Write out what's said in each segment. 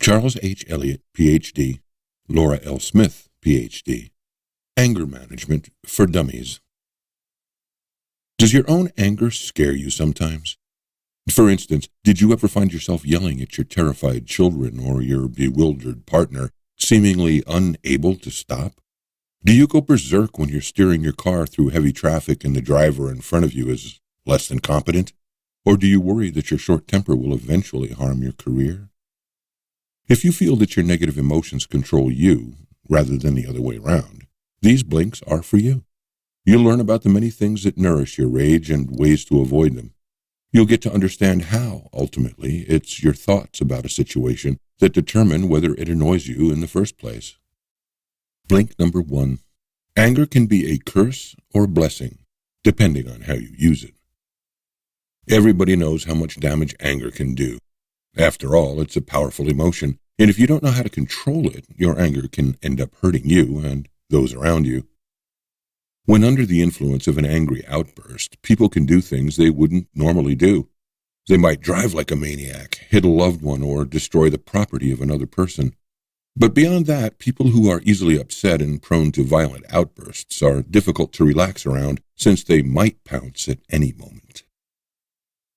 Charles H. Elliott, Ph.D., Laura L. Smith, Ph.D. Anger Management for Dummies. Does your own anger scare you sometimes? For instance, did you ever find yourself yelling at your terrified children or your bewildered partner, seemingly unable to stop? Do you go berserk when you're steering your car through heavy traffic and the driver in front of you is less than competent? Or do you worry that your short temper will eventually harm your career? If you feel that your negative emotions control you, rather than the other way around, these blinks are for you. You'll learn about the many things that nourish your rage and ways to avoid them. You'll get to understand how, ultimately, it's your thoughts about a situation that determine whether it annoys you in the first place. Blink number 1. Anger can be a curse or blessing, depending on how you use it. Everybody knows how much damage anger can do. After all, it's a powerful emotion, and if you don't know how to control it, your anger can end up hurting you and those around you. When under the influence of an angry outburst, people can do things they wouldn't normally do. They might drive like a maniac, hit a loved one, or destroy the property of another person. But beyond that, people who are easily upset and prone to violent outbursts are difficult to relax around, since they might pounce at any moment.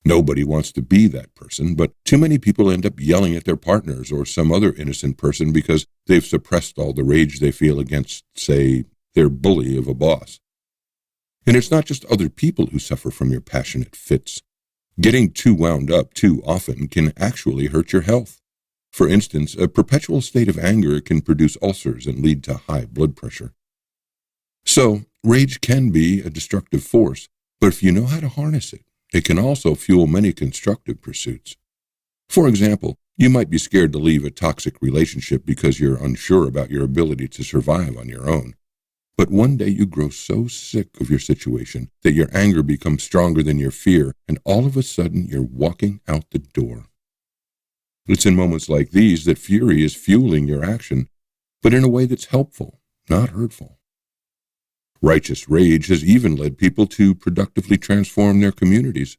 Nobody wants to be that person, but too many people end up yelling at their partners or some other innocent person because they've suppressed all the rage they feel against, say, their bully of a boss. And it's not just other people who suffer from your passionate fits. Getting too wound up too often can actually hurt your health. For instance, a perpetual state of anger can produce ulcers and lead to high blood pressure. So, rage can be a destructive force, but if you know how to harness it, it can also fuel many constructive pursuits. For example, you might be scared to leave a toxic relationship because you're unsure about your ability to survive on your own. But one day you grow so sick of your situation that your anger becomes stronger than your fear, and all of a sudden you're walking out the door. It's in moments like these that fury is fueling your action, but in a way that's helpful, not hurtful. Righteous rage has even led people to productively transform their communities.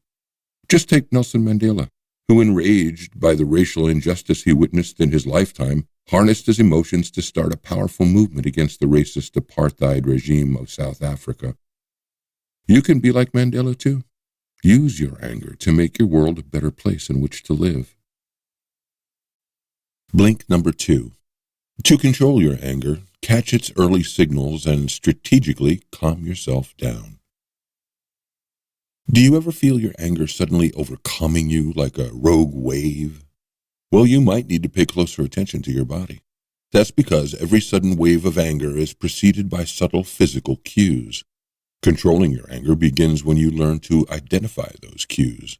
Just take Nelson Mandela, who, enraged by the racial injustice he witnessed in his lifetime, harnessed his emotions to start a powerful movement against the racist apartheid regime of South Africa. You can be like Mandela too. Use your anger to make your world a better place in which to live. Blink number 2. To control your anger, catch its early signals and strategically calm yourself down. Do you ever feel your anger suddenly overcoming you like a rogue wave? Well, you might need to pay closer attention to your body. That's because every sudden wave of anger is preceded by subtle physical cues. Controlling your anger begins when you learn to identify those cues.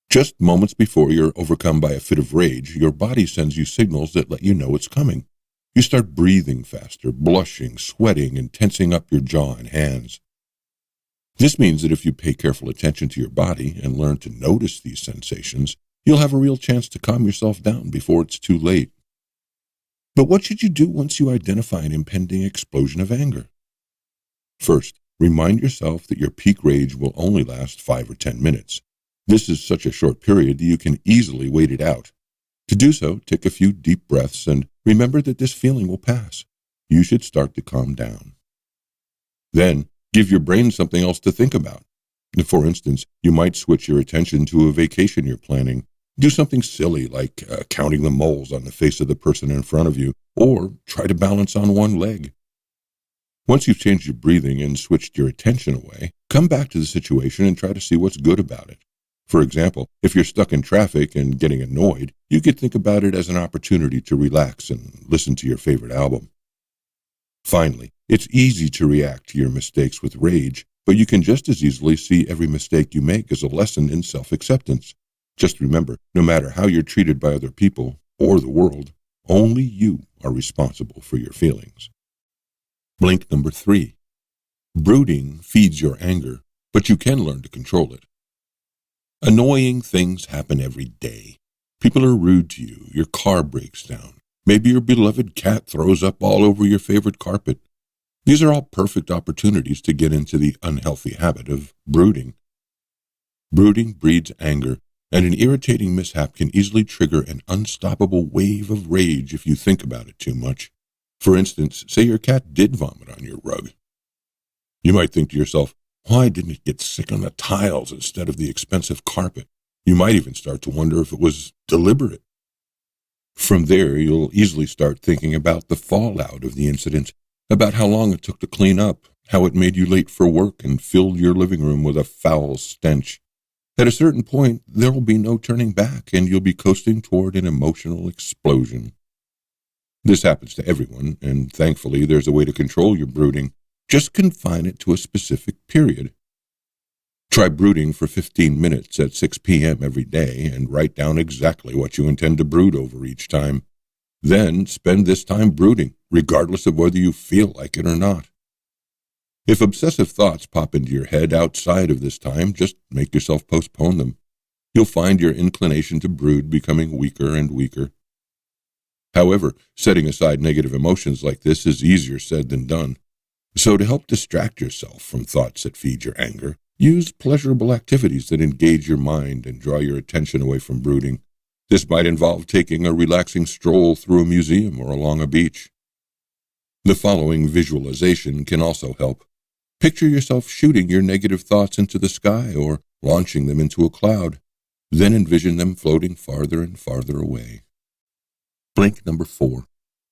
Just moments before you're overcome by a fit of rage, your body sends you signals that let you know it's coming. You start breathing faster, blushing, sweating, and tensing up your jaw and hands. This means that if you pay careful attention to your body and learn to notice these sensations, you'll have a real chance to calm yourself down before it's too late. But what should you do once you identify an impending explosion of anger? First, remind yourself that your peak rage will only last 5 or 10 minutes. This is such a short period that you can easily wait it out. To do so, take a few deep breaths and remember that this feeling will pass. You should start to calm down. Then, give your brain something else to think about. For instance, you might switch your attention to a vacation you're planning. Do something silly like counting the moles on the face of the person in front of you, or try to balance on one leg. Once you've changed your breathing and switched your attention away, come back to the situation and try to see what's good about it. For example, if you're stuck in traffic and getting annoyed, you could think about it as an opportunity to relax and listen to your favorite album. Finally, it's easy to react to your mistakes with rage, but you can just as easily see every mistake you make as a lesson in self-acceptance. Just remember, no matter how you're treated by other people or the world, only you are responsible for your feelings. Blink number 3. Brooding feeds your anger, but you can learn to control it. Annoying things happen every day. People are rude to you, your car breaks down. Maybe your beloved cat throws up all over your favorite carpet. These are all perfect opportunities to get into the unhealthy habit of brooding. Brooding breeds anger, and an irritating mishap can easily trigger an unstoppable wave of rage if you think about it too much. For instance, say your cat did vomit on your rug. You might think to yourself, why didn't it get sick on the tiles instead of the expensive carpet? You might even start to wonder if it was deliberate. From there, you'll easily start thinking about the fallout of the incident, about how long it took to clean up, how it made you late for work and filled your living room with a foul stench. At a certain point, there will be no turning back, and you'll be coasting toward an emotional explosion. This happens to everyone, and thankfully there's a way to control your brooding. Just confine it to a specific period. Try brooding for 15 minutes at 6 p.m. every day and write down exactly what you intend to brood over each time. Then spend this time brooding, regardless of whether you feel like it or not. If obsessive thoughts pop into your head outside of this time, just make yourself postpone them. You'll find your inclination to brood becoming weaker and weaker. However, setting aside negative emotions like this is easier said than done. So to help distract yourself from thoughts that feed your anger, use pleasurable activities that engage your mind and draw your attention away from brooding. This might involve taking a relaxing stroll through a museum or along a beach. The following visualization can also help. Picture yourself shooting your negative thoughts into the sky or launching them into a cloud. Then envision them floating farther and farther away. Blink number 4.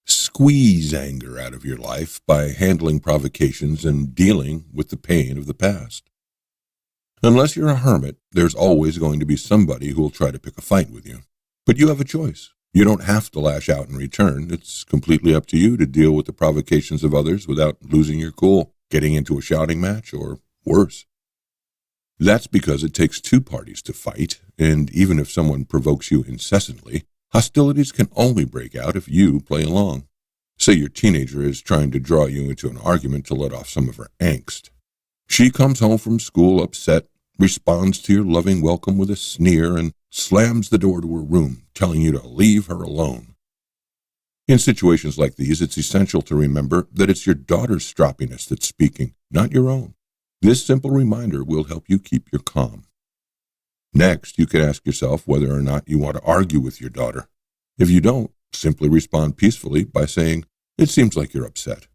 Squeeze anger out of your life by handling provocations and dealing with the pain of the past. Unless you're a hermit, there's always going to be somebody who will try to pick a fight with you. But you have a choice. You don't have to lash out in return. It's completely up to you to deal with the provocations of others without losing your cool, getting into a shouting match, or worse. That's because it takes two parties to fight, and even if someone provokes you incessantly, hostilities can only break out if you play along. Say your teenager is trying to draw you into an argument to let off some of her angst. She comes home from school upset, responds to your loving welcome with a sneer, and slams the door to her room, telling you to leave her alone. In situations like these, it's essential to remember that it's your daughter's stroppiness that's speaking, not your own. This simple reminder will help you keep your calm. Next, you can ask yourself whether or not you want to argue with your daughter. If you don't, simply respond peacefully by saying, "It seems like you're upset."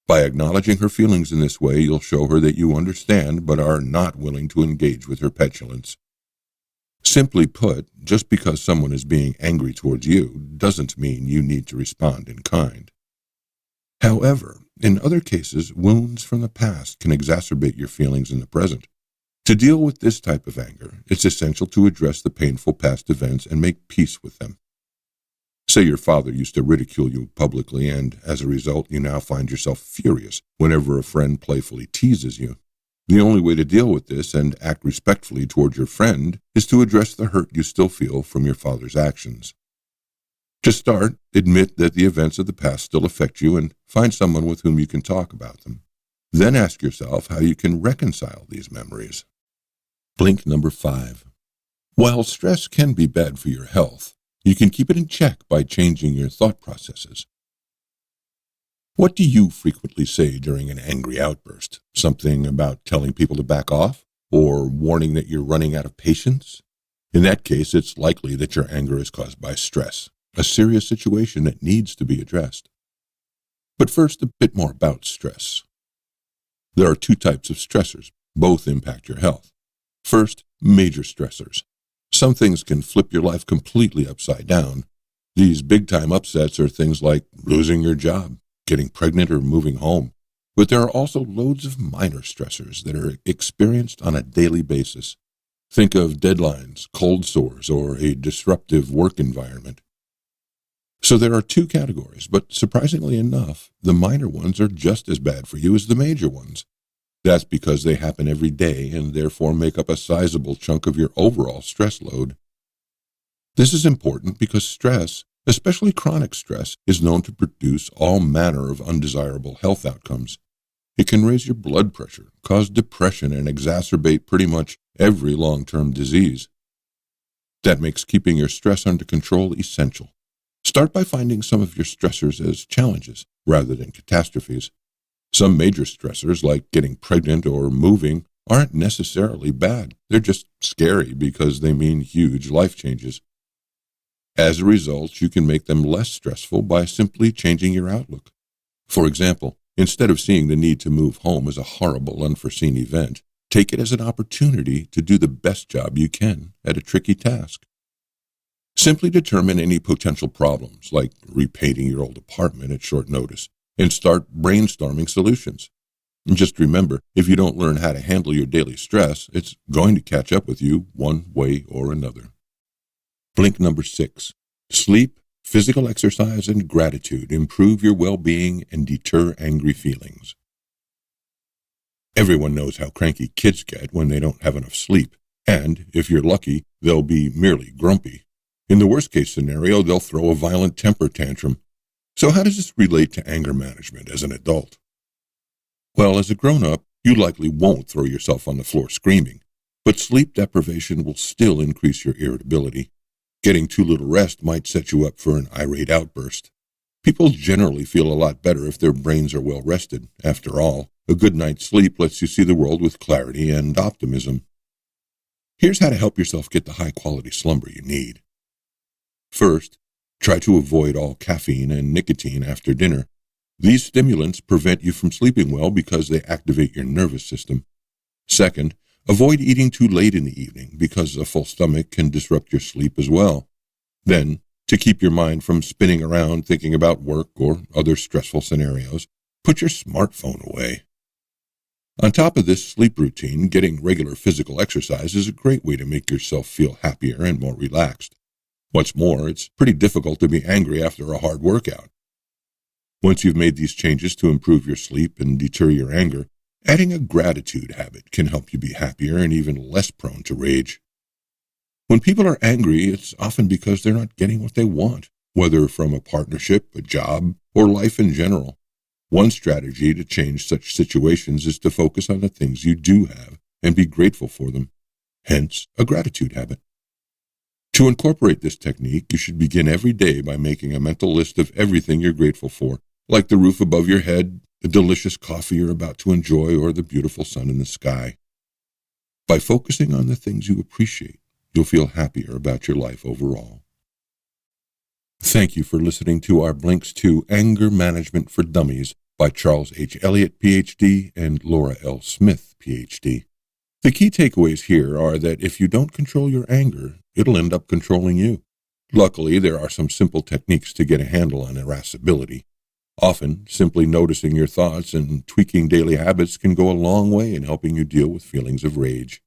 By acknowledging her feelings in this way, you'll show her that you understand but are not willing to engage with her petulance. Simply put, just because someone is being angry towards you doesn't mean you need to respond in kind. However, in other cases, wounds from the past can exacerbate your feelings in the present. To deal with this type of anger, it's essential to address the painful past events and make peace with them. Say your father used to ridicule you publicly, and as a result, you now find yourself furious whenever a friend playfully teases you. The only way to deal with this and act respectfully toward your friend is to address the hurt you still feel from your father's actions. To start, admit that the events of the past still affect you and find someone with whom you can talk about them. Then ask yourself how you can reconcile these memories. Blink number 5. While stress can be bad for your health, you can keep it in check by changing your thought processes. What do you frequently say during an angry outburst? Something about telling people to back off, or warning that you're running out of patience? In that case, it's likely that your anger is caused by stress, a serious situation that needs to be addressed. But first, a bit more about stress. There are two types of stressors. Both impact your health. First, major stressors. Some things can flip your life completely upside down. These big-time upsets are things like losing your job, getting pregnant, or moving home. But there are also loads of minor stressors that are experienced on a daily basis. Think of deadlines, cold sores, or a disruptive work environment. So there are two categories, but surprisingly enough, the minor ones are just as bad for you as the major ones. That's because they happen every day and therefore make up a sizable chunk of your overall stress load. This is important because stress, especially chronic stress, is known to produce all manner of undesirable health outcomes. It can raise your blood pressure, cause depression, and exacerbate pretty much every long-term disease. That makes keeping your stress under control essential. Start by finding some of your stressors as challenges rather than catastrophes. Some major stressors, like getting pregnant or moving, aren't necessarily bad. They're just scary because they mean huge life changes. As a result, you can make them less stressful by simply changing your outlook. For example, instead of seeing the need to move home as a horrible, unforeseen event, take it as an opportunity to do the best job you can at a tricky task. Simply determine any potential problems, like repainting your old apartment at short notice, and start brainstorming solutions. And just remember, if you don't learn how to handle your daily stress, it's going to catch up with you one way or another. Blink number 6. Sleep, physical exercise, and gratitude improve your well-being and deter angry feelings. Everyone knows how cranky kids get when they don't have enough sleep, and, if you're lucky, they'll be merely grumpy. In the worst-case scenario, they'll throw a violent temper tantrum. So how does this relate to anger management as an adult? Well, as a grown-up, you likely won't throw yourself on the floor screaming, but sleep deprivation will still increase your irritability. Getting too little rest might set you up for an irate outburst. People generally feel a lot better if their brains are well rested. After all, a good night's sleep lets you see the world with clarity and optimism. Here's how to help yourself get the high-quality slumber you need. First, try to avoid all caffeine and nicotine after dinner. These stimulants prevent you from sleeping well because they activate your nervous system. Second, avoid eating too late in the evening because a full stomach can disrupt your sleep as well. Then, to keep your mind from spinning around thinking about work or other stressful scenarios, put your smartphone away. On top of this sleep routine, getting regular physical exercise is a great way to make yourself feel happier and more relaxed. What's more, it's pretty difficult to be angry after a hard workout. Once you've made these changes to improve your sleep and deter your anger, adding a gratitude habit can help you be happier and even less prone to rage. When people are angry, it's often because they're not getting what they want, whether from a partnership, a job, or life in general. One strategy to change such situations is to focus on the things you do have and be grateful for them, hence a gratitude habit. To incorporate this technique, you should begin every day by making a mental list of everything you're grateful for, like the roof above your head, the delicious coffee you're about to enjoy, or the beautiful sun in the sky. By focusing on the things you appreciate, you'll feel happier about your life overall. Thank you for listening to our Blinks to Anger Management for Dummies by Charles H. Elliott, Ph.D., and Laura L. Smith, Ph.D. The key takeaways here are that if you don't control your anger, it'll end up controlling you. Luckily, there are some simple techniques to get a handle on irascibility. Often, simply noticing your thoughts and tweaking daily habits can go a long way in helping you deal with feelings of rage.